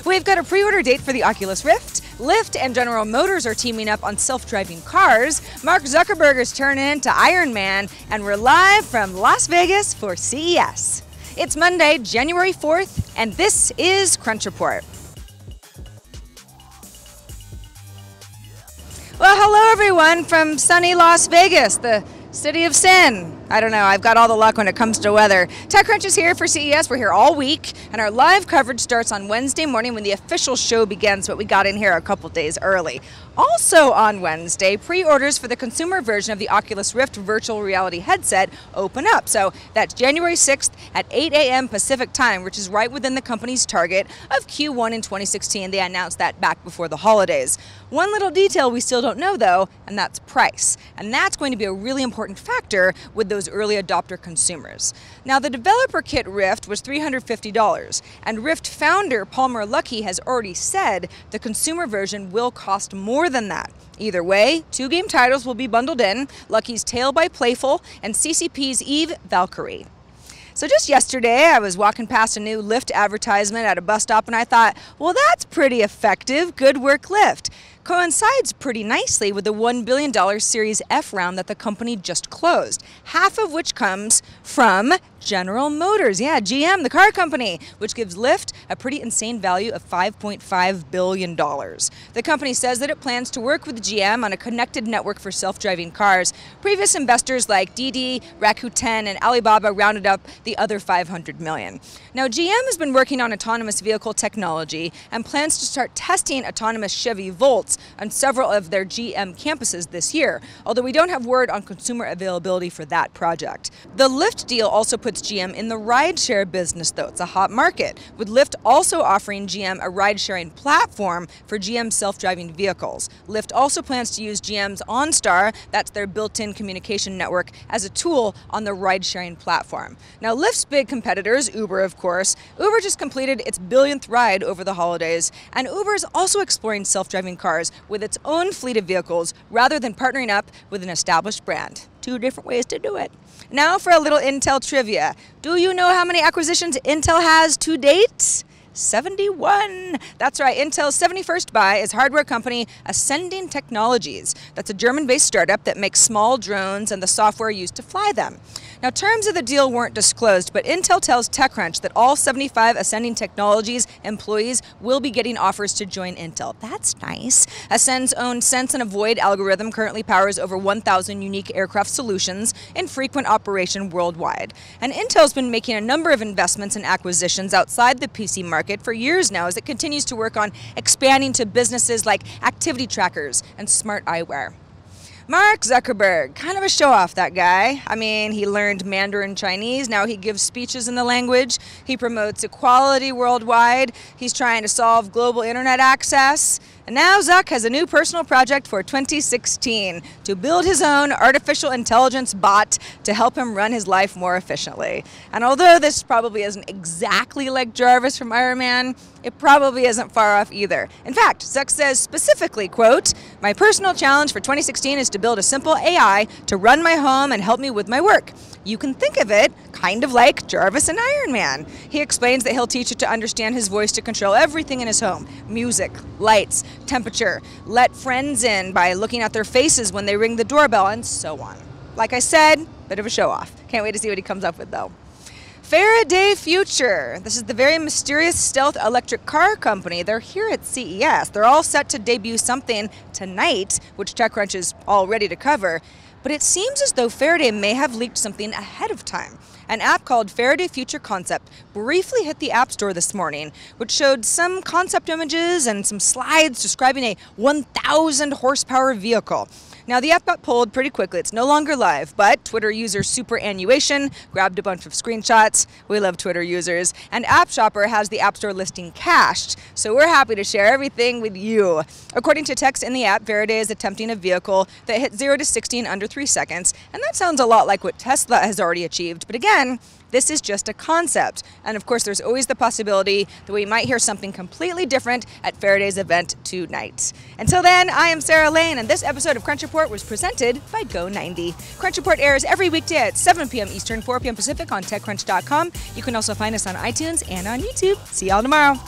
We've got a pre-order date for the Oculus Rift. Lyft and General Motors are teaming up on self-driving cars. Mark Zuckerberg is turning into Iron Man, and we're live from Las Vegas for CES. It's Monday, January 4th, and this is Crunch Report. Well, hello everyone from sunny Las Vegas, the city of sin. I don't know, I've got all the luck when it comes to weather. TechCrunch is here for CES. We're here all week, and our live coverage starts on Wednesday morning when the official show begins, but we got in here a couple days early. Also on Wednesday, pre-orders for the consumer version of the Oculus Rift virtual reality headset open up. So that's January 6th at 8 a.m. Pacific time, which is right within the company's target of Q1 in 2016. They announced that back before the holidays. One little detail we still don't know though, and that's price. And that's going to be a really important factor with those early adopter consumers. Now, the developer kit Rift was $350, and Rift founder Palmer Luckey has already said the consumer version will cost more than that. Either way, two game titles will be bundled in, Luckey's Tale by Playful and CCP's Eve Valkyrie. So just yesterday, I was walking past a new Lyft advertisement at a bus stop, and I thought, well, that's pretty effective. Good work, Lyft. Coincides pretty nicely with the $1 billion Series F round that the company just closed, half of which comes from General Motors, yeah, GM, the car company, which gives Lyft a pretty insane value of $5.5 billion. The company says that it plans to work with GM on a connected network for self-driving cars. Previous investors like Didi, Rakuten, and Alibaba rounded up the other $500 million. Now, GM has been working on autonomous vehicle technology and plans to start testing autonomous Chevy Volts on several of their GM campuses this year, although we don't have word on consumer availability for that project. The Lyft deal also puts GM in the rideshare business, though. It's a hot market, with Lyft also offering GM a ride-sharing platform for GM self-driving vehicles. Lyft also plans to use GM's OnStar, that's their built-in communication network, as a tool on the ride-sharing platform. Now, Lyft's big competitors, Uber, of course. Uber just completed its billionth ride over the holidays, and Uber is also exploring self-driving cars with its own fleet of vehicles rather than partnering up with an established brand. Two different ways to do it. Now for a little Intel trivia. Do you know how many acquisitions Intel has to date? 71. That's right, Intel's 71st buy is hardware company Ascending Technologies. That's a German-based startup that makes small drones and the software used to fly them. Now, terms of the deal weren't disclosed, but Intel tells TechCrunch that all 75 Ascending Technologies employees will be getting offers to join Intel. That's nice. Ascend's own Sense and Avoid algorithm currently powers over 1,000 unique aircraft solutions in frequent operation worldwide. And Intel's been making a number of investments and acquisitions outside the PC market for years now as it continues to work on expanding to businesses like activity trackers and smart eyewear. Mark Zuckerberg, kind of a show-off, that guy. I mean, he learned Mandarin Chinese, now he gives speeches in the language. He promotes equality worldwide. He's trying to solve global internet access. And now Zuck has a new personal project for 2016 to build his own artificial intelligence bot to help him run his life more efficiently. And although this probably isn't exactly like Jarvis from Iron Man, it probably isn't far off either. In fact, Zuck says specifically, quote, "My personal challenge for 2016 is to build a simple AI to run my home and help me with my work. You can think of it kind of like Jarvis and Iron Man." He explains that he'll teach it to understand his voice to control everything in his home: music, lights, temperature, let friends in by looking at their faces when they ring the doorbell, and so on. Like I said, bit of a show-off. Can't wait to see what he comes up with, though. Faraday Future. This is the very mysterious stealth electric car company. They're here at CES. They're all set to debut something tonight, which TechCrunch is all ready to cover. But it seems as though Faraday may have leaked something ahead of time. An app called Faraday Future Concept briefly hit the App Store this morning, which showed some concept images and some slides describing a 1,000 horsepower vehicle. Now, the app got pulled pretty quickly. It's no longer live, but Twitter user Superannuation grabbed a bunch of screenshots. We love Twitter users. And App Shopper has the App Store listing cached, so we're happy to share everything with you. According to text in the app, Faraday is attempting a vehicle that hit 0 to 60 in under 3 seconds, and that sounds a lot like what Tesla has already achieved. But again, this is just a concept. And of course, there's always the possibility that we might hear something completely different at Faraday's event tonight. Until then, I am Sarah Lane, and this episode of Crunch Report was presented by Go90. Crunch Report airs every weekday at 7 p.m. Eastern, 4 p.m. Pacific on TechCrunch.com. You can also find us on iTunes and on YouTube. See y'all tomorrow.